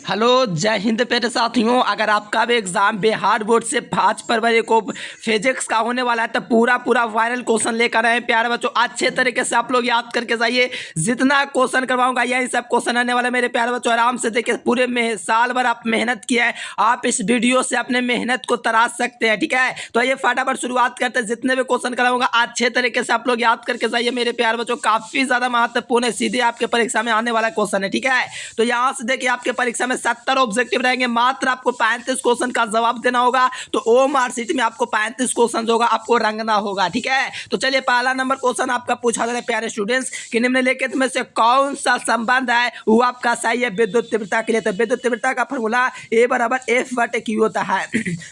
Hello, जय हिंद प्यारे साथियों। अगर आपका भी एग्जाम बिहार बोर्ड से 5 फरवरी को फिजिक्स का होने वाला है तो पूरा वायरल क्वेश्चन लेकर आए प्यारे बच्चों। अच्छे तरीके से आप लोग याद करके जाइए। जितना क्वेश्चन करवाऊंगा यही सब क्वेश्चन आने वाला मेरे प्यारे बच्चों। आराम से देखिए, पूरे साल भर आप मेहनत किया है, आप इस वीडियो से अपने मेहनत को तराश सकते हैं। ठीक है, तो ये फटाफट शुरुआत करते हैं। जितने भी क्वेश्चन कराऊंगा अच्छे तरीके से आप लोग याद करके जाइए मेरे प्यारे बच्चों। काफी ज्यादा महत्वपूर्ण है, सीधे आपके परीक्षा में आने वाला क्वेश्चन है। ठीक है, तो यहाँ से देखिए आपके परीक्षा में 70 ऑब्जेक्टिव रहेंगे, मात्र आपको 35 क्वेश्चन का जवाब देना होगा। तो ओ मार्कशीट में आपको 35 क्वेश्चन होगा, आपको रंगना होगा। ठीक है, तो चलिए पहला नंबर क्वेश्चन आपका पूछा जा रहा है प्यारे स्टूडेंट्स कि निम्नलिखित में से कौन सा संबंध है वो आपका सही है विद्युत तीव्रता के लिए। तो विद्युत तीव्रता का फॉर्मूला ए बराबर एफ बटे क्यू होता है,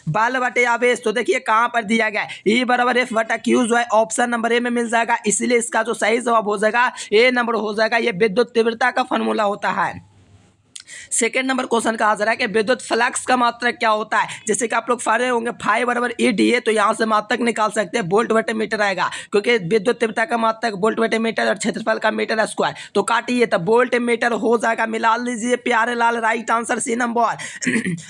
बल बटे आवेश। तो देखिए कहां पर दिया गया है, ई बराबर एफ बटा क्यू जो है ऑप्शन नंबर ए में मिल जाएगा, इसलिए इसका जो सही जवाब हो जाएगा ए नंबर हो जाएगा। ये विद्युत तीव्रता का फॉर्मूला होता है। सेकेंड नंबर क्वेश्चन कहा जा रहा है कि विद्युत फ्लक्स का मात्रक क्या होता है। जैसे कि आप लोग पढ़ रहे होंगे फाई बराबर ई डी ए, तो यहाँ से मात्रक निकाल सकते हैं, वोल्ट बटे मीटर आएगा, क्योंकि विद्युत तीव्रता का मात्रक वोल्ट बटे मीटर और क्षेत्रफल का मीटर स्क्वायर। तो काटिए तो वोल्ट मीटर हो जाएगा। मिला लीजिए प्यारे लाल, राइट आंसर सी नंबर।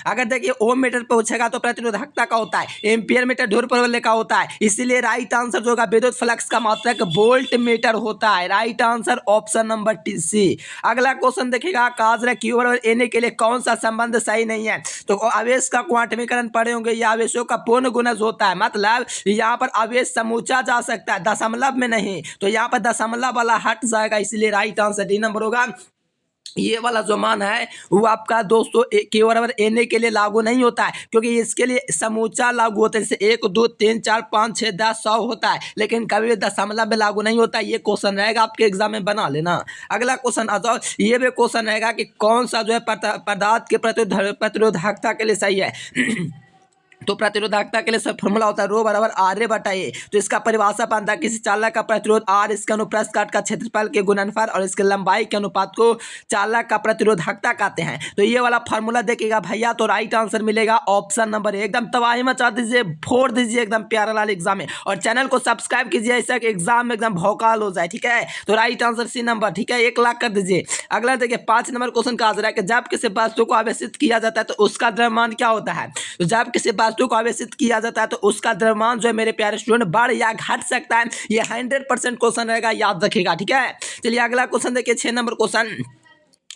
अगर देखिए ओम मीटर पूछेगा तो प्रतिरोधकता का होता है, एम्पियर मीटर ध्रुव प्रबल का होता है, इसीलिए राइट आंसर जो होगा विद्युत फ्लक्स का मात्रक वोल्ट मीटर होता है। Right answer option number C. अगला क्वेश्चन देखिएगा, कहा जा रहा है क्यू बराबर एन के लिए कौन सा संबंध सही नहीं है। तो आवेश का क्वांटमीकरण पढ़े होंगे, ये आवेशों का पूर्ण गुणज होता है, मतलब यहाँ पर आवेश समूचा जा सकता है, दशमलव में नहीं। तो यहाँ पर दशमलव वाला हट जाएगा, इसलिए राइट आंसर डी नंबर होगा। ये वाला जो मान है वो आपका दोस्तों क्यू बराबर एन के लिए लागू नहीं होता है, क्योंकि इसके लिए समूचा लागू होता है, जैसे 1 2 3 4 5 6 10 100 होता है, लेकिन कभी भी दशमलव में लागू नहीं होता। ये क्वेश्चन रहेगा आपके एग्जाम में, बना लेना। अगला क्वेश्चन आ जाओ, ये भी क्वेश्चन रहेगा कि कौन सा जो है पदार्थ के प्रतिरोधकता के लिए सही है। तो प्रतिरोधकता के लिए सब फॉर्मूला होता है रो बराबर आर ए बटा ए। तो इसका परिभाषा बनता है किसी चालक का प्रतिरोध आर, इसके अनुप्रस्थ काट का क्षेत्रफल के गुणनफल और इसके लंबाई के अनुपात को चालक का प्रतिरोधकता कहते हैं। तो ये वाला फॉर्मूला देखिएगा भैया, तो राइट आंसर मिलेगा ऑप्शन नंबर ए। एकदम तबाही मचा दीजिए, फोड़ दीजिए एकदम प्यारा लाल एग्जाम में, और चैनल को सब्सक्राइब कीजिए ऐसा कि एग्जाम में एकदम भौकाल हो जाए। ठीक है, तो राइट आंसर सी नंबर। ठीक है, 1 लाख कर दीजिए। अगला देखिए 5 नंबर क्वेश्चन कहा जा रहा है कि जब किसी वस्तु को आवेशित किया जाता है तो उसका द्रव्यमान क्या होता है। तो जब किसी वस्तु को आवेशित किया जाता है तो उसका द्रव्यमान जो है मेरे प्यारे स्टूडेंट बढ़ या घट सकता है। ये 100% क्वेश्चन रहेगा, याद रखिएगा। ठीक है, चलिए अगला क्वेश्चन देखिए 6 नंबर क्वेश्चन,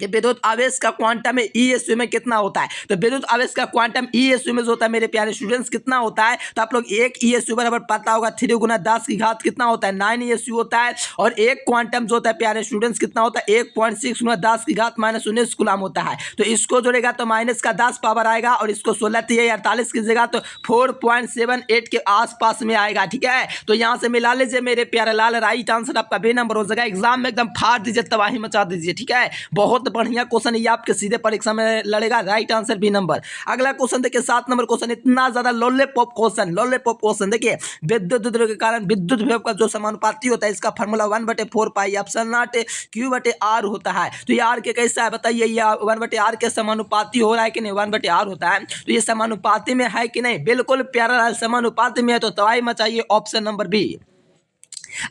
विद्युत आवेश का क्वांटम ईएसयू में कितना होता है। तो विद्युत आवेश का क्वांटम ईएसयू में जो होता है मेरे प्यारे स्टूडेंट्स कितना होता है। तो आप लोग 1 ईएसयू बराबर पता होगा 3 गुना 10 की घात कितना होता है, 9 ईएसयू होता है। और एक क्वांटम जो होता है प्यारे स्टूडेंट्स कितना होता है, 1.6 गुना 10 की घात -19 कूलम होता है। तो इसको जोड़ेगा तो माइनस का 10 पावर आएगा, और इसको 16 48 की जगह तो 4.78 के आसपास में आएगा। ठीक है, तो यहाँ से मिला लीजिए मेरे प्यारे लाल, राइट आंसर आपका बी नंबर हो जाएगा। एग्जाम में एकदम फाड़ दीजिए, तबाही मचा दीजिए। ठीक है, बहुत बढ़िया क्वेश्चन, आपके सीधे परीक्षा में लड़ेगा। Right answer B number. अगला क्वेश्चन देखिए 7 नंबर क्वेश्चन, इतना ज्यादा लॉलीपॉप क्वेश्चन देखिए, विद्युत द्रव्य के कारण विद्युत विभव का जो समानुपाती होता है इसका formula 1/4 pi epsilon not Q बटे आर होता है। तो ये आर के कैसा है बताइए, ये 1/r के समानुपाती हो रहा है कि नहीं, 1/r होता है। तो ये समानुपाती में है कि नहीं, बिल्कुल प्यारा समानुपाती में है, तो तबाही मचाइए ऑप्शन नंबर बी।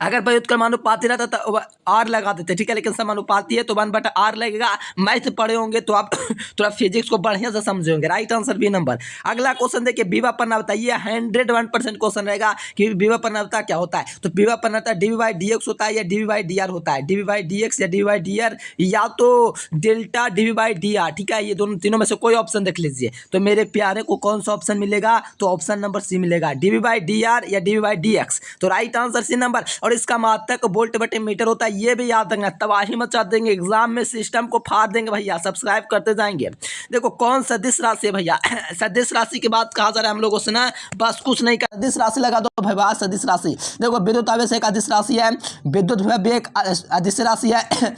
अगर विद्युत समानुपाती रहता तो आर लगा देते, ठीक है, लेकिन समानुपाती है तो 1/r लगेगा। मैथ पढ़े होंगे तो आप थोड़ा फिजिक्स को बढ़िया से समझे होंगे। Right answer B number. अगला क्वेश्चन देखिए, विभव प्रवणता, ये 101% क्वेश्चन रहेगा कि विभव प्रवणता क्या होता है। तो विभव प्रवणता dv/dx होता है या dv/dr होता है, dv/dx या dv/dr या तो डेल्टा dv/dr। ठीक है, ये दोनों तीनों में से कोई ऑप्शन देख लीजिए। तो मेरे प्यारे को कौन सा ऑप्शन मिलेगा, तो ऑप्शन नंबर सी मिलेगा, dv/dr या dv/dx। तो राइट आंसर सी नंबर। और इसका मात्रक वोल्ट बटे मीटर होता है, ये भी याद रखना, तबाही मचा देंगे एग्जाम में, सिस्टम को फाड़ देंगे भैया। सब्सक्राइब करते जाएंगे। देखो कौन सदिश राशि है भैया, सदिश राशि की बात कहा जा रहा है हम लोगों से ना, बस कुछ नहीं कर, सदिश राशि लगा दो भैया। सदिश राशि देखो, विद्युत आवेश एक अदिश राशि है, विद्युत विभव एक अदिश राशि है,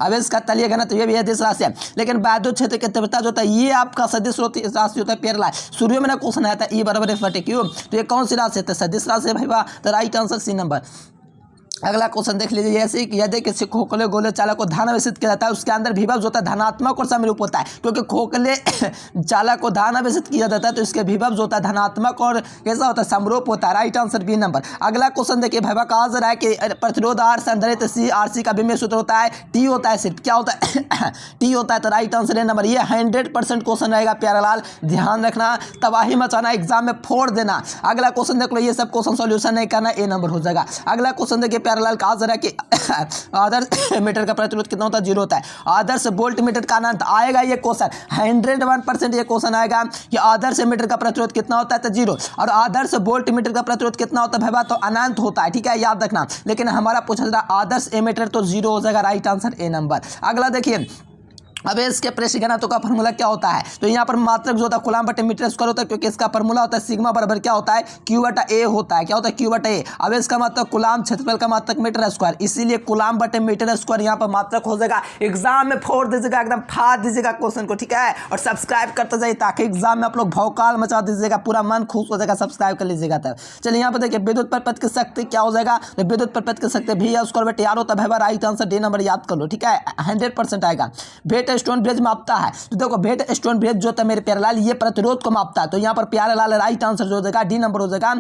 आवेश का तलीय घनत्व ये भी अदिश राशि है, लेकिन विद्युत क्षेत्र की तीव्रता जो होता है ये आपका सदिश राशि होता है। प्यारा शुरू में ना क्वेश्चन आया था ई बराबर एफ बटे क्यू, तो ये कौन सी राशि है, सदिश राशि है भैया। तो राइट आंसर सी नंबर। अगला क्वेश्चन देख लीजिए, जैसे कि यदि किसी खोखले गोले चालक को धन आवेशित किया जाता है, उसके अंदर विभव जो होता है धनात्मक और समरूप होता है, क्योंकि खोखले चालक को धन आवेशित किया जाता है तो इसके विभव जो होता है धनात्मक और कैसा होता है समरूप होता है। Right answer B number. अगला क्वेश्चन देखिए भाई, कहा जा रहा है कि प्रतिरोध आर संधारित्र सी आरसी का विमेय सूत्र होता है टी होता है, सिर्फ क्या होता है टी होता है। तो राइट आंसर ए नंबर। ये 100% क्वेश्चन रहेगा प्यारालाल, ध्यान रखना, तबाही मचाना, एग्जाम में फोड़ देना। अगला क्वेश्चन देख लो, ये सब क्वेश्चन सॉल्यूशन नहीं करना, ए नंबर हो जाएगा। अगला क्वेश्चन देखिए प्यारालाल, कहा जा रहा है कि आदर्श मीटर का प्रतिरोध कितना होता है, 0 होता है। आदर्श वोल्ट मीटर का अनंत आएगा, ये क्वेश्चन 101% ये क्वेश्चन आएगा कि आदर्श मीटर का प्रतिरोध कितना होता है, तो 0। और आदर्श वोल्ट मीटर का प्रतिरोध कितना होता है भाई, तो अनंत होता है, ठीक है, याद रखना। लेकिन हमारा पूछा जा रहा आदर्श एमीटर, तो 0 हो जाएगा। Right answer A number. अगला देखिए, अब इसके प्रेशर घनत्व का फॉर्मूला क्या होता है, तो यहाँ पर मात्रक जो होता है कूलम बटे मीटर स्क्वायर होता है, क्योंकि इसका फॉर्मूला होता है सिग्मा बराबर क्या होता है, क्यू बटा ए होता है। क्या होता है, क्यू बटा ए। अब इसका मात्रक कूलम, क्षेत्रफल का मात्रक मीटर स्क्वायर, इसीलिए कूलम बटे मीटर स्क्वायर यहाँ पर मात्रक हो जाएगा। एग्जाम में फोड़ दीजिएगा, एकदम फाड़ दीजिएगा क्वेश्चन को, ठीक है, और सब्सक्राइब करते जाइए ताकि एग्जाम में आप लोग भौकाल मचा दीजिएगा, पूरा मन खुश हो जाएगा, सब्सक्राइब कर लीजिएगा। तब चलिए यहाँ पर देखिए, विद्युत परपथ की शक्ति क्या हो जाएगा, तो विद्युत परपथ की शक्ति भी स्क्वायर बटे आर होता है। राइट आंसर डी नंबर, याद कर लो, ठीक है, 100% आएगा। वेट स्टोन ब्रिज मापता है, तो देखो वेट स्टोन ब्रिज जो था मेरे प्यारेलाल, ये प्रतिरोध को मापता है, तो यहाँ पर प्यारेलाल राइट आंसर जो हो जाएगा डी नंबर हो जाएगा।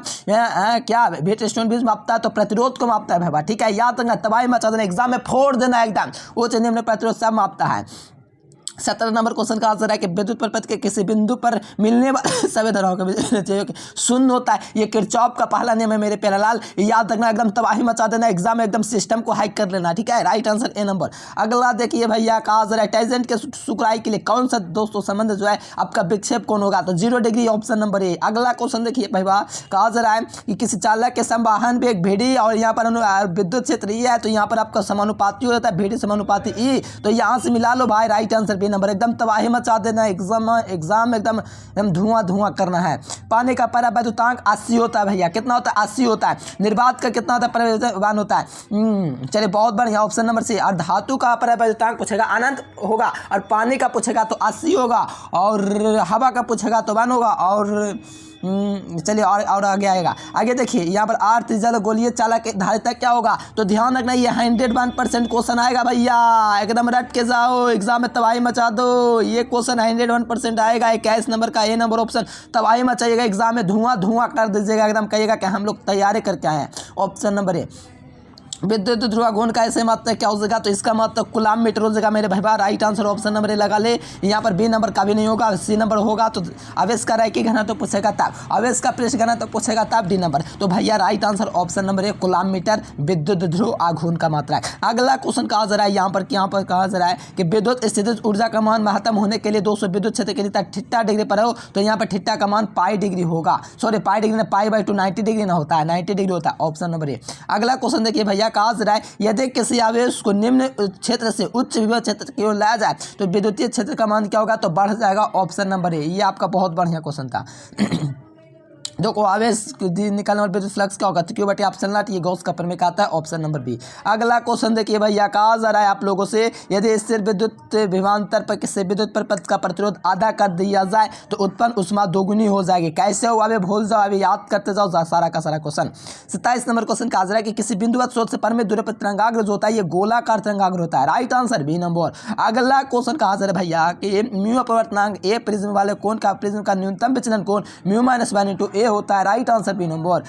क्या वेट स्टोन ब्रिज मापता है, तो प्रतिरोध को मापता है भाई, ठीक है, याद रखना, तबाही मचा देना, एग्जाम में फोड़ देना एकदम, वो निम्न प्रतिरोध सब मापता है। 17 नंबर क्वेश्चन का आंसर है कि विद्युत परपथ के किसी बिंदु पर मिलने वाले सभी धाराओं का शून्य होता है। ये किरचॉफ का पहला नियम है मेरे प्यारेलाल, याद रखना, एकदम तबाही मचा देना, एग्जाम में एकदम सिस्टम को हाइक कर लेना, ठीक है। Right answer A number. अगला देखिए भैया, कहा जा रहा है टाइजेंट के सुकराई के लिए कौन सा दोस्तों संबंध जो है आपका विक्षेप कौन होगा, तो 0 डिग्री, ऑप्शन नंबर ए। अगला क्वेश्चन देखिए भैया, कहा जा रहा है कि किसी चालक के संवाहन भी एक भेड़ी और यहाँ पर विद्युत क्षेत्र ई है, तो यहाँ पर आपका समानुपाती हो जाता है, भेड़ी समानुपाती ई, तो यहाँ से मिला लो भाई। राइट आंसर बी नंबर, एकदम तबाही मचा देना, एग्जाम एकदम धुआं करना है। पानी का परावैद्युतांक 80 होता है भैया, कितना होता है, 80 होता है। निर्वात का कितना होता है, परावैद्युतांक होता है, चलिए बहुत बढ़िया, ऑप्शन नंबर सी। और धातु का परावैद्युतांक पूछेगा अनंत होगा, और पानी का पूछेगा तो 80 होगा, और हवा का पूछेगा तो 1 होगा, और चलिए और आगे आएगा। आगे देखिए यहाँ पर आर त्रिज्या गोलीय चालक के धारिता क्या होगा, तो ध्यान रखना, ये 101% क्वेश्चन आएगा भैया, एकदम रट के जाओ, एग्जाम में तबाही मचा दो, ये क्वेश्चन 101% आएगा। 21 नंबर का ए नंबर ऑप्शन, तबाही मचाइएगा, एग्जाम में धुआं कर दीजिएगा, एकदम कहिएगा कि हम लोग तैयारी करके आए हैं। ऑप्शन नंबर ए। विद्युत ध्रुवाघूर्ण का ऐसे मात्रक क्या हो जाएगा, तो इसका मात्रक कूलम मीटर हो जाएगा मेरे भाई। राइट आंसर ऑप्शन नंबर ए लगा ले। यहाँ पर बी नंबर का भी नहीं होगा, सी नंबर होगा, तो आवेश का रैखिक घनत्व पूछेगा तब, आवेश का पृष्ठ घनत्व पूछेगा तब डी नंबर। तो भैया right answer option number A, coulomb metre विद्युत ध्रुव आघूर्ण का मात्रक। अगला क्वेश्चन कहा जा रहा है यहाँ पर कहा जा रहा है कि विद्युत स्थितिज ऊर्जा का मान महत्तम होने के लिए 200 विद्युत क्षेत्र के लिए थीटा डिग्री पर हो, तो यहाँ पर थीटा का मान पाई डिग्री होगा, सॉरी पाई डिग्री π/2 90 डिग्री ना होता है, 90 डिग्री होता है। ऑप्शन नंबर ए। अगला क्वेश्चन देखिए भैया, कहा जा रहा है यदि किसी आवेश को निम्न क्षेत्र से उच्च विभव क्षेत्र की ओर लाया जाए तो विद्युतीय क्षेत्र का मान क्या होगा, तो बढ़ जाएगा। ऑप्शन नंबर ए। ये आपका बहुत बढ़िया क्वेश्चन था। देखो आवेश निकालने वाले विद्युत फ्लक्स क्या होगा, तो क्यू बटे ऑप्शन नॉट, ये गॉस का प्रमेय आता है। Option number B. अगला क्वेश्चन देखिए भैया, कहा जा रहा है आप लोगों से यदि स्थिर विद्युत विभवांतर पर किसी विद्युत परपथ का प्रतिरोध आधा कर दिया जाए तो उत्पन्न ऊष्मा दोगुनी हो जाएगी। कैसे हो, अभी भूल जाओ, अभी याद करते जाओ सारा का सारा क्वेश्चन। 27 नंबर क्वेश्चन कहा जा रहा है कि किसी बिंदुवत स्रोत से परिमित दूरी पर तरंगाग्र जो होता है ये गोलाकार तरंगाग्र होता है। Right answer B number. अगला क्वेश्चन कहा जा रहा है भैया कि म्यू अपवर्तनांक ए प्रिज्म वाले कोण का प्रिज्म का न्यूनतम विचलन कोण μ-1/a होता है। Right answer B number.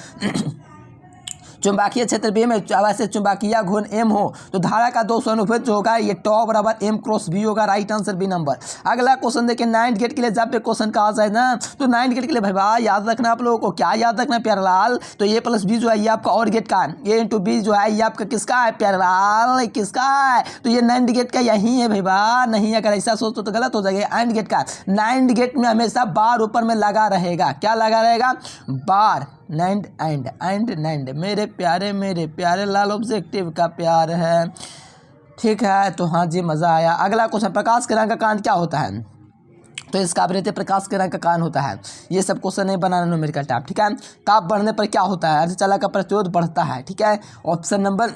चुंबकीय क्षेत्र बी में वैसे चुंबकीय घूर्ण एम हो तो धारा का दोष अनुपात जो होगा ये टॉ बराबर एम क्रॉस बी होगा। Right answer B number. अगला क्वेश्चन देखिए, 9th गेट के लिए जब भी क्वेश्चन कहा जाए ना तो 9th गेट के लिए भाई याद रखना आप लोगों को, क्या याद रखना प्यारेलाल, तो ए प्लस बी जो है ये आपका और गेट का, ए इंटू बी जो है ये आपका किसका है प्यारेलाल, किसका है, तो ये 9th गेट का यही है भाई। नहीं अगर ऐसा सोचो तो गलत हो जाएगा। एंड गेट का 9th गेट में हमेशा बार ऊपर में लगा रहेगा, क्या लगा रहेगा, बार। एंड मेरे प्यारे लाल ऑब्जेक्टिव का प्यार है, ठीक है। तो हाँ जी, मज़ा आया। अगला क्वेश्चन, प्रकाश किरण का कांड क्या होता है, तो इसका आवृत्ति प्रकाश किरण का कारण होता है। ये सब क्वेश्चन नहीं बनाना न्यूमेरिकल टाइप, ठीक है। ताप बढ़ने पर क्या होता है? अर्धचालक का प्रतिरोध बढ़ता है, ठीक है। ऑप्शन नंबर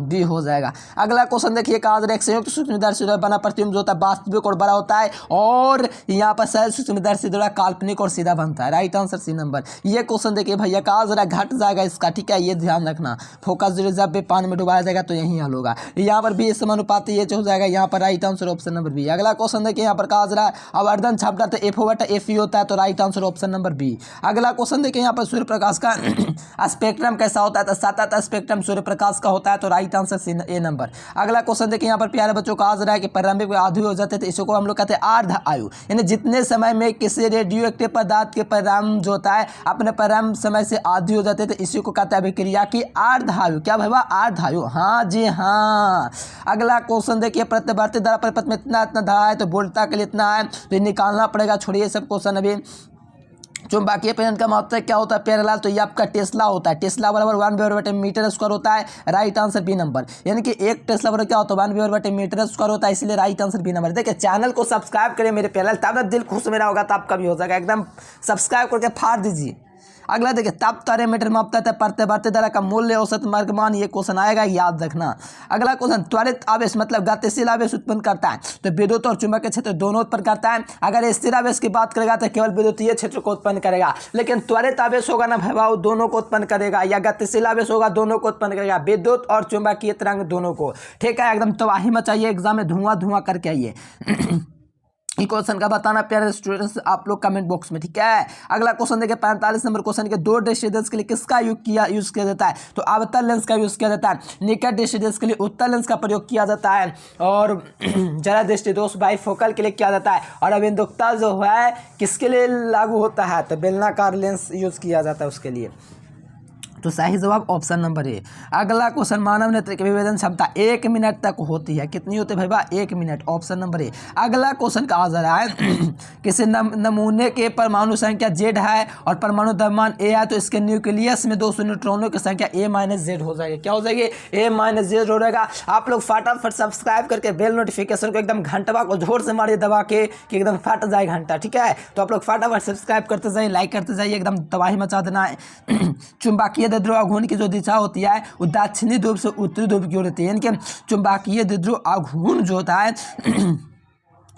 बी हो जाएगा। अगला क्वेश्चन देखिए, कहा जा रहा है एक संयुक्त सूक्ष्मदर्शी द्वारा बना प्रतिबिंब जो होता है वास्तविक और बड़ा होता है, और यहाँ पर सहज सूक्ष्मदर्शी द्वारा काल्पनिक और सीधा बनता है। Right answer C number. ये क्वेश्चन देखिए भैया, कहा जा रहा है घट जाएगा इसका, ठीक है, ये ध्यान रखना। फोकस जब भी पानी में डुबाया जाएगा तो यही हल होगा। यहाँ पर भी समानुपाती ये हो जाएगा, यहाँ पर right answer option number B. अगला क्वेश्चन देखिए, यहाँ पर कहा जा रहा है आवर्धन छापता तो एफ होता है, तो right answer option number B. अगला क्वेश्चन देखिए, यहाँ पर सूर्य प्रकाश का स्पेक्ट्रम कैसा होता है? तो सतत स्पेक्ट्रम सूर्य प्रकाश का होता है, तो राइट आंसर ए नंबर। अगला क्वेश्चन देखिए, यहाँ पर प्यारे बच्चों कहा जा रहा है कि प्रारंभिक आयु हो जाते थे, इसको हम लोग कहते हैं अर्ध आयु, यानी जितने समय में किसी रेडियो एक्टिव पदार्थ के प्रारंभ जो होता है अपने प्रारंभ समय से आधी हो जाते थे, इसी को कहते हैं अभिक्रिया की अर्ध आयु। क्या भाई? अर्ध आयु, हाँ जी हाँ। अगला क्वेश्चन देखिए, प्रतिवर्ती धारा परिपथ में इतना धारा है तो वोल्टता के लिए इतना है, तो ये निकालना पड़ेगा, छोड़िए सब क्वेश्चन अभी। चुंबकीय प्रेरण का महत्व क्या होता है प्यारेलाल? तो ये आपका टेस्ला होता है। टेस्ला बराबर 1/मीटर स्क्वायर होता है, राइट आंसर बी नंबर। यानी कि एक टेस्ला बराबर क्या होता है? 1/मीटर स्क्वायर होता है, इसलिए राइट आंसर बी नंबर। देखिए चैनल को सब्सक्राइब करें मेरे प्यारेलाल, तब दिल खुश मेरा होगा, तो आपका भी हो जाएगा। एकदम सब्सक्राइब करके फाड़ दीजिए। अगला देखिए, ताप तारे मीटर में मापता है प्रतिवर्ती धारा का मूल्य औसत मार्गमान, ये क्वेश्चन आएगा, याद रखना। अगला क्वेश्चन, त्वरित आवेश मतलब गतिशील आवेश उत्पन्न करता है, तो विद्युत और चुंबकीय क्षेत्र दोनों उत्पन्न करता है। अगर स्थिर आवेश की बात करेगा तो केवल विद्युतीय क्षेत्र को उत्पन्न करेगा, लेकिन त्वरित आवेश होगा ना भाई, दोनों को उत्पन्न करेगा, या गतिशील आवेश होगा दोनों को उत्पन्न करेगा, विद्युत और चुंबकीय तरंग दोनों को, ठीक है। एकदम तबाही मचाइए, एग्जाम में धुआं धुआं करके आइए। क्वेश्चन का बताना प्यारे स्टूडेंट्स आप लोग कमेंट बॉक्स में, ठीक है। अगला क्वेश्चन देखिए 45 नंबर क्वेश्चन के, दो डिस्टेंस के लिए किसका यूज किया जाता है? तो अवतल लेंस का यूज किया जाता है। निकट डिस्टेंस के लिए उत्तल लेंस का प्रयोग किया जाता है, और जरा दृष्टि दोष बाइफोकल के लिए किया जाता है। और अबिंदुकता जो है किसके लिए लागू होता है? तो बेलनाकार लेंस यूज किया जाता है उसके लिए। तो सही जवाब ऑप्शन नंबर ए। अगला क्वेश्चन, मानव नेत्र की विभेदन क्षमता 1 मिनट तक होती है, कितनी होती है भाई? 1 मिनट, ऑप्शन नंबर ए। अगला क्वेश्चन कहा जा रहा है किसी नमूने के परमाणु संख्या Z है और परमाणु द्रव्यमान A है, तो इसके न्यूक्लियस में 200 न्यूट्रॉनों की संख्या A-Z हो जाएगी। क्या हो जाएगी? A-Z हो जाएगा। आप लोग फटाफट सब्सक्राइब करके बेल नोटिफिकेशन को एकदम घंटा को जोर से मारिए दबा के, कि एकदम फट जाए घंटा, ठीक है। तो आप लोग फटाफट सब्सक्राइब करते जाइए, लाइक करते जाइए, एकदम तबाही मचा देना है। चुंबकीय द्विध्रुव आघूर्ण की जो दिशा होती है वो दक्षिणी ध्रुव से उत्तरी ध्रुव की ओर होती है, यानी कि चुंबकीय द्विध्रुव आघूर्ण जो होता है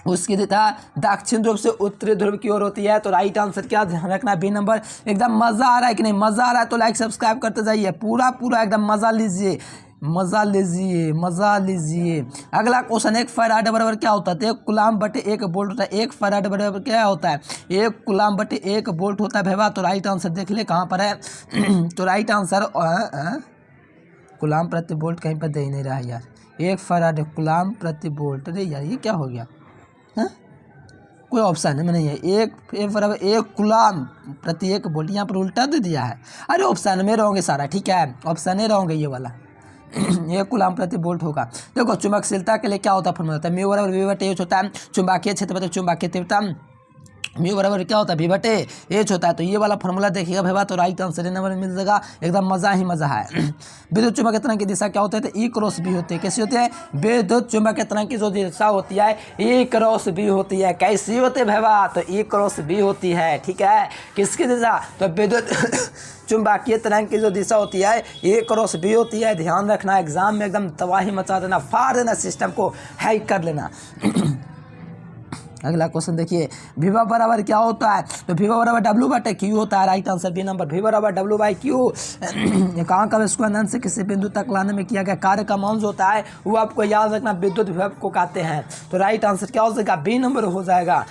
उसकी दिशा दक्षिण ध्रुव से उत्तरी ध्रुव की ओर होती है। तो राइट आंसर क्या ध्यान रखना? B number. एकदम मजा आ रहा है कि नहीं? मजा आ रहा है तो लाइक सब्सक्राइब करते जाइए, पूरा पूरा एकदम मजा लीजिए, मजा लीजिए, मजा लीजिए। अगला क्वेश्चन, 1 फैराड बराबर क्या होता है? तो 1 कूलाम बटे 1 वोल्ट होता है। 1 फैराड बराबर क्या होता है? 1 कूलाम बटे 1 वोल्ट होता है भैया। तो राइट आंसर देख ले कहाँ पर है। तो राइट आंसर कूलाम प्रति वोल्ट कहीं पर दे ही नहीं रहा है यार। 1 फैराड कूलाम प्रति वोल्ट, अरे यार ये क्या हो गया? हाँ, कोई ऑप्शन में नहीं है। 1 बराबर 1 कूलाम प्रति 1 वोल्ट, यहाँ पर उल्टा दे दिया है। अरे ऑप्शन में रहोगे सारा, ठीक है, ऑप्शन में रहोगे ये वाला। 1 कूलाम प्रति वोल्ट होगा। देखो चुंबकशीलता के लिए क्या होता है? फॉर्मूला होता है म्यू बराबर वी बटे एच होता है। चुंबकीय क्षेत्र मतलब चुंबकीय तीव्रता म्यू बराबर क्या होता है? वी बटे एच होता है। तो ये वाला फॉर्मूला देखिएगा भैया, तो राइट आंसर नंबर मिल जाएगा। एकदम मजा ही मजा है। विद्युत चुंबकीय तरंग की दिशा क्या होती है? तो E-B होती है। कैसी होती है? विद्युत चुंबकीय तरंग की जो दिशा होती है E-B होती है। कैसी होती है भैया? तो E-B होती है, ठीक है। किसकी दिशा? तो विद्युत चुंबकीय तरंग की जो दिशा होती है E-B होती है। ध्यान रखना, एग्जाम में एकदम तबाही मचा देना, फाड़ देना, सिस्टम को हैक कर लेना। अगला क्वेश्चन देखिए, विभव बराबर क्या होता है? तो विभव बराबर W बटे Q होता है। Right answer B number. V बराबर W/Q। कहाँ का इसको अनंत से किसी बिंदु तक लाने में किया गया कार्य का मान जो होता है वो आपको याद रखना, विद्युत विभव को कहते हैं। तो राइट आंसर क्या हो जाएगा? बी नंबर हो जाएगा।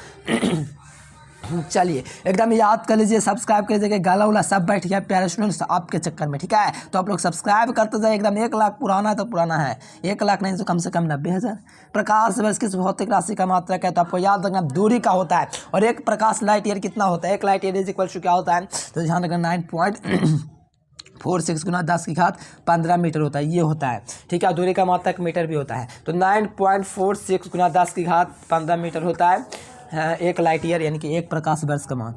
चलिए एकदम याद कर लीजिए, सब्सक्राइब कर लीजिए। गाला उला सब बैठ गया प्यारे स्टूडेंट्स आपके चक्कर में, ठीक है। तो आप लोग सब्सक्राइब करते जाए। एकदम 1 लाख पुराना है तो पुराना है, 1 लाख नहीं तो कम से कम 90,000। प्रकाश वर्ष किस भौतिक राशि का मात्रक है? तो आपको याद रखना दूरी का होता है। और 1 प्रकाश लाइट ईयर कितना होता है? 1 light year is equal to क्या होता है? तो ध्यान रखना 9.46 गुना 10⁻15 मीटर होता है, ये होता है, ठीक है। दूरी का मात्रक मीटर भी होता है। तो 9.46 गुना 10⁻15 मीटर होता है 1 लाइट ईयर, यानी कि 1 प्रकाश वर्ष का मान।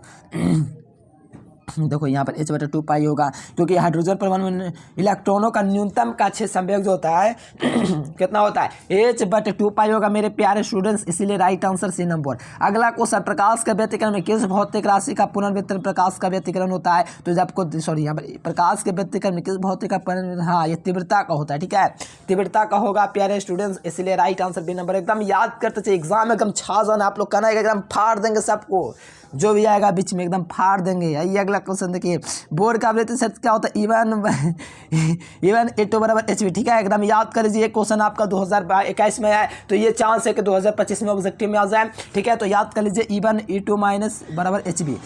देखो यहाँ पर h/2 पाई होगा, क्योंकि हाइड्रोजन परमाणु में इलेक्ट्रॉनों का न्यूनतम कक्षीय संवेग जो होता है कितना होता है, h/2 पाई होगा मेरे प्यारे स्टूडेंट्स, इसीलिए राइट आंसर सी नंबर। अगला क्वेश्चन, प्रकाश का व्यतिकरण में किस भौतिक राशि का पुनर्वितरण प्रकाश का व्यतिकरण होता है? तो जब आपको सॉरी यहाँ पर प्रकाश के व्यतिकरण में किस भौतिक का हाँ ये तीव्रता का होता है, ठीक है, तीव्रता का होगा प्यारे स्टूडेंट्स, इसीलिए राइट आंसर बी नंबर। एकदम याद करते चाहिए, एग्जाम में एकदम छा जाना आप लोग, कहना एकदम फाड़ देंगे सबको, जो भी आएगा बीच में एकदम फाड़ देंगे। आइए अगला क्वेश्चन देखिए, बोर काबिलियत शर्त क्या होता है? इवन E2 बराबर HV, ठीक है, एकदम याद कर लीजिए। क्वेश्चन आपका 2021 में है, तो ये चांस है कि 2025 में ऑब्जेक्टिव में आ जाए, ठीक है, तो याद कर लीजिए इवन E2 माइनस बराबर HV।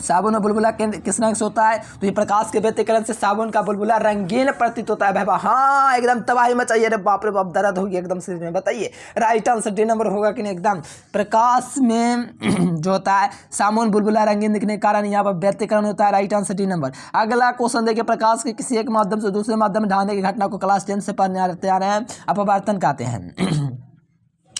साबुन और बुलबुला किस रंग से होता है? तो ये प्रकाश के व्यतिकरण से साबुन का बुलबुला रंगीन प्रतीत होता है भाई। हाँ एकदम तबाही मचाइए, अरे बाप रे बाप, दर्द होगी एकदम शरीर में। बताइए राइट आंसर डी नंबर होगा कि नहीं? एकदम प्रकाश में जो होता है साबुन बुलबुला रंगीन दिखने के कारण यहाँ पर व्यतिकरण होता है, राइट आंसर डी नंबर। अगला क्वेश्चन देखिए, प्रकाश के किसी एक माध्यम से दूसरे माध्यम में ढाने की घटना को क्लास 10 से पढ़ने आ रहे हैं, अपवर्तन कहते हैं।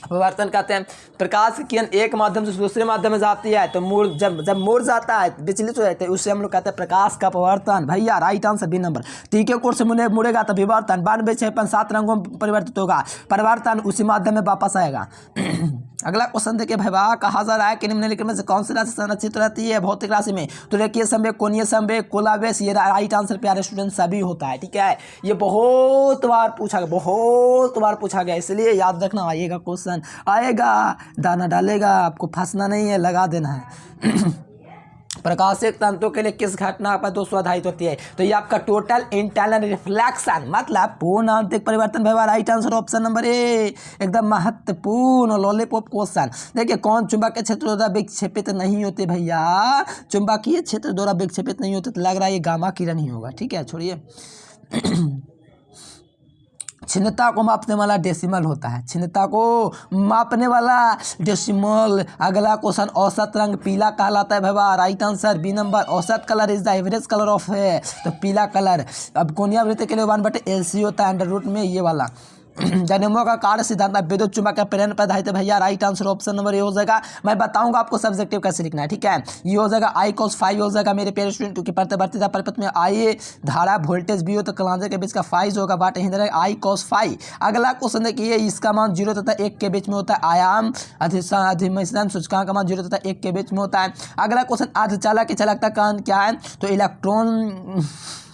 अपवर्तन कहते हैं, प्रकाश की किरण एक माध्यम से दूसरे माध्यम में जाती है, तो मूड जब मोड़ जाता है, विचलित हो जाते हैं, उससे हम लोग कहते हैं प्रकाश का अपवर्तन। भैया राइट आंसर बी नंबर। तीखे कोण से मुड़ेगा तो विवर्तन, 92, 6, 7 रंगों में परिवर्तित होगा, परिवर्तन उसी माध्यम में वापस आएगा। अगला क्वेश्चन देखिए, भैया कहा जा रहा है कि निम्नलिखित में से कौन सी राशि संरक्षित रहती है भौतिक राशि में? तो रेखीय संवेग, कोणीय संवेग, कोलावेश, ये राइट आंसर प्यारे स्टूडेंट सभी होता है, ठीक है। ये बहुत बार पूछा गया, इसलिए याद रखना, आएगा क्वेश्चन आएगा, दाना डालेगा, आपको फंसना नहीं है, लगा देना है। प्रकाशिक तंतु के लिए किस घटना पर 200 आधारित होती है? तो ये आपका टोटल इंटरनल रिफ्लेक्शन, मतलब पूर्ण आंतरिक परिवर्तन। भाई राइट आंसर ऑप्शन नंबर ए, एकदम महत्वपूर्ण लॉलीपॉप क्वेश्चन। देखिए, कौन चुंबकीय क्षेत्र द्वारा विक्षेपित नहीं होते? भैया चुंबकीय क्षेत्र द्वारा विक्षेपित नहीं होते, तो लग रहा है ये गामा किरण ही होगा, ठीक है, छोड़िए। छिन्नता को मापने वाला डेसिमल होता है, छिन्नता को मापने वाला डेसिमल। अगला क्वेश्चन, औसत रंग पीला कहलाता है भाई, राइट आंसर बी नंबर। औसत colour is the average colour of है, तो पीला कलर। अब कोणीय वृत्त के लिए 1/LC होता है, अंडर रूट में ये वाला। डायनेमो का कार्य सिद्धांत विद्युत चुंबक का प्रेरण पर आधारित है। भैया राइट आंसर ऑप्शन नंबर ए हो जाएगा। मैं बताऊंगा आपको सब्जेक्टिव कैसे लिखना है, ठीक है। ये हो जाएगा I cos फाई हो जाएगा मेरे प्यारे स्टूडेंट, क्योंकि प्रतिवर्तीता परिपथ में आई धारा वोल्टेज भी हो तो कलांजर के बीच का फाइज होगा, बाट यहीं रहेगा I cos फाई। अगला क्वेश्चन देखिए, इसका मान 0 तथा 1 के बीच में होता है। आयाम अधिमिश्रण सूचकांक का मान 0 तथा 1 के बीच में होता है। अगला क्वेश्चन, अर्धचालक की चालकता का क्या है? तो इलेक्ट्रॉन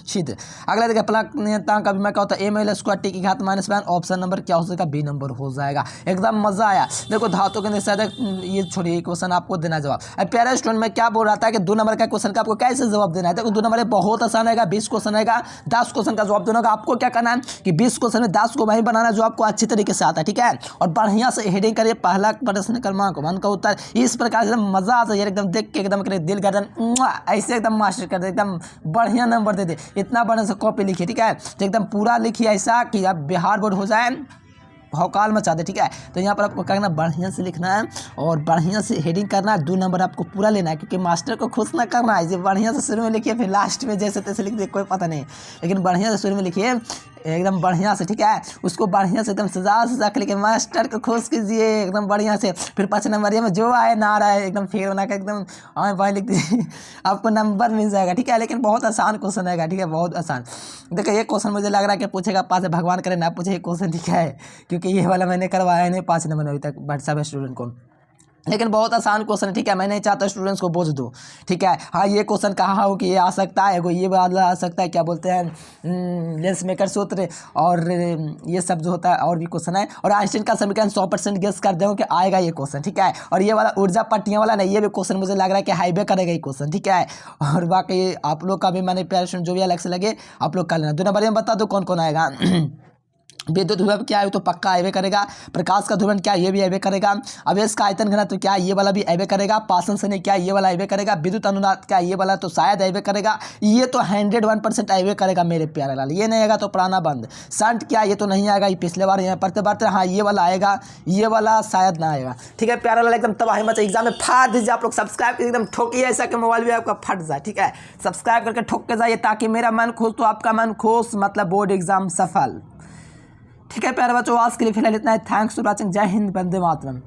छिद्र। अगला देखिए, प्लग नियतांक का विमा क्या होता है? ml² t की घात -1। ऑप्शन नंबर क्या हो जाएगा? बी नंबर हो जाएगा। एकदम मजा आया। देखो धातु के निषेधक, ये छोड़िए, क्वेश्चन आपको देना जवाब। अब प्यारे स्टूडेंट में क्या बोल रहा था कि 2 नंबर का क्वेश्चन का आपको कैसे जवाब देना है? देखो 2 नंबर बहुत आसान रहेगा, 20 क्वेश्चन रहेगा, 10 क्वेश्चन का जवाब देना होगा। आपको क्या करना है कि 20 क्वेश्चन में 10 को वही बनाना जो आपको अच्छी तरीके से आता है, ठीक है, और बढ़िया से हेडिंग करिए, पहला प्रश्न क्रमांक 1 का उत्तर। इस प्रकार से एकदम मजा आता है यार, एकदम देख के एकदम दिल गर्दन ऐसे एकदम मास्टर कर दे, एकदम बढ़िया नंबर दे दे। इतना बढ़िया से पे लिखिए, ठीक है, तो एकदम पूरा लिखिए ऐसा कि आप बिहार बोर्ड हो जाए, भौकाल मचा दे, ठीक है। तो यहाँ पर आपको करना बढ़िया से लिखना है और बढ़िया से हेडिंग करना है। 2 नंबर आपको पूरा लेना है, क्योंकि मास्टर को खुश ना करना है। जो बढ़िया से शुरू में लिखिए, फिर लास्ट में जैसे तैसे लिख दे, कोई पता नहीं, लेकिन बढ़िया से शुरू में लिखिए एकदम बढ़िया से, ठीक है। उसको बढ़िया से एकदम सजा के लिखिए, मास्टर को खुश कीजिए एकदम बढ़िया से। फिर 5 नंबर में जो आए ना रहा है एकदम फेर बना कर एकदम भाई लिख दीजिए, आपको नंबर मिल जाएगा, ठीक है। लेकिन बहुत आसान क्वेश्चन रहेगा, ठीक है, बहुत आसान। देखो ये क्वेश्चन मुझे लग रहा है कि पूछेगा 5, भगवान करे ना पूछे ये क्वेश्चन, ठीक है, क्योंकि ये वाला मैंने करवाया नहीं 5 नंबर अभी तक व्हाट्सएप स्टूडेंट को, लेकिन बहुत आसान क्वेश्चन है, ठीक है। मैं नहीं चाहता स्टूडेंट्स को बोझ दूँ, ठीक है। हाँ ये क्वेश्चन कहा हो कि ये आ सकता है, ये वाला आ सकता है, क्या बोलते हैं लेंस मेकर सूत्र, और ये सब जो होता है, और भी क्वेश्चन है। और आइंस्टीन का समीकरण 100% गेस कर दो कि आएगा ये क्वेश्चन, ठीक है। और ये वाला ऊर्जा पट्टियाँ वाला नहीं, ये भी क्वेश्चन मुझे लग रहा है कि हाईवे करेगा ये क्वेश्चन, ठीक है। और बाकी आप लोग का भी मैंने प्यारे जो भी अलग से लगे आप लोग कर लेना। 2 नंबर में बता दो कौन कौन आएगा। विद्युत विभव क्या है तो पक्का आएवे करेगा। प्रकाश का ध्रुवण क्या, ये भी आएवे करेगा। अवेश का आयतन घनत्व तो क्या, ये वाला भी आएवे करेगा। पाषण समय क्या, ये वाला आएवे करेगा। विद्युत अनुनाद क्या, ये वाला तो शायद आएवे करेगा। ये तो 101% आएवे करेगा मेरे प्यारे लाल, ये नहीं आएगा तो पुराना बंद। संट क्या, ये तो नहीं आएगा, ये पिछले बार यहाँ पढ़ते हाँ ये वाला आएगा, ये वाला शायद ना आएगा, ठीक है। प्यारे लाल एकदम तबाही मचा, एग्जाम में फाड़ दीजिए आप लोग। सब्सक्राइब एकदम ठोकिए ऐसा कि मोबाइल भी आपका फट जाए, ठीक है। सब्सक्राइब करके ठोक के जाइए, ताकि मेरा मन खुश तो आपका मन खुश, मतलब बोर्ड एग्जाम सफल, ठीक है। प्यारे बच्चों आज के लिए फिलहाल इतना है। Thanks for watching. जय हिंद, वंदे मातरम।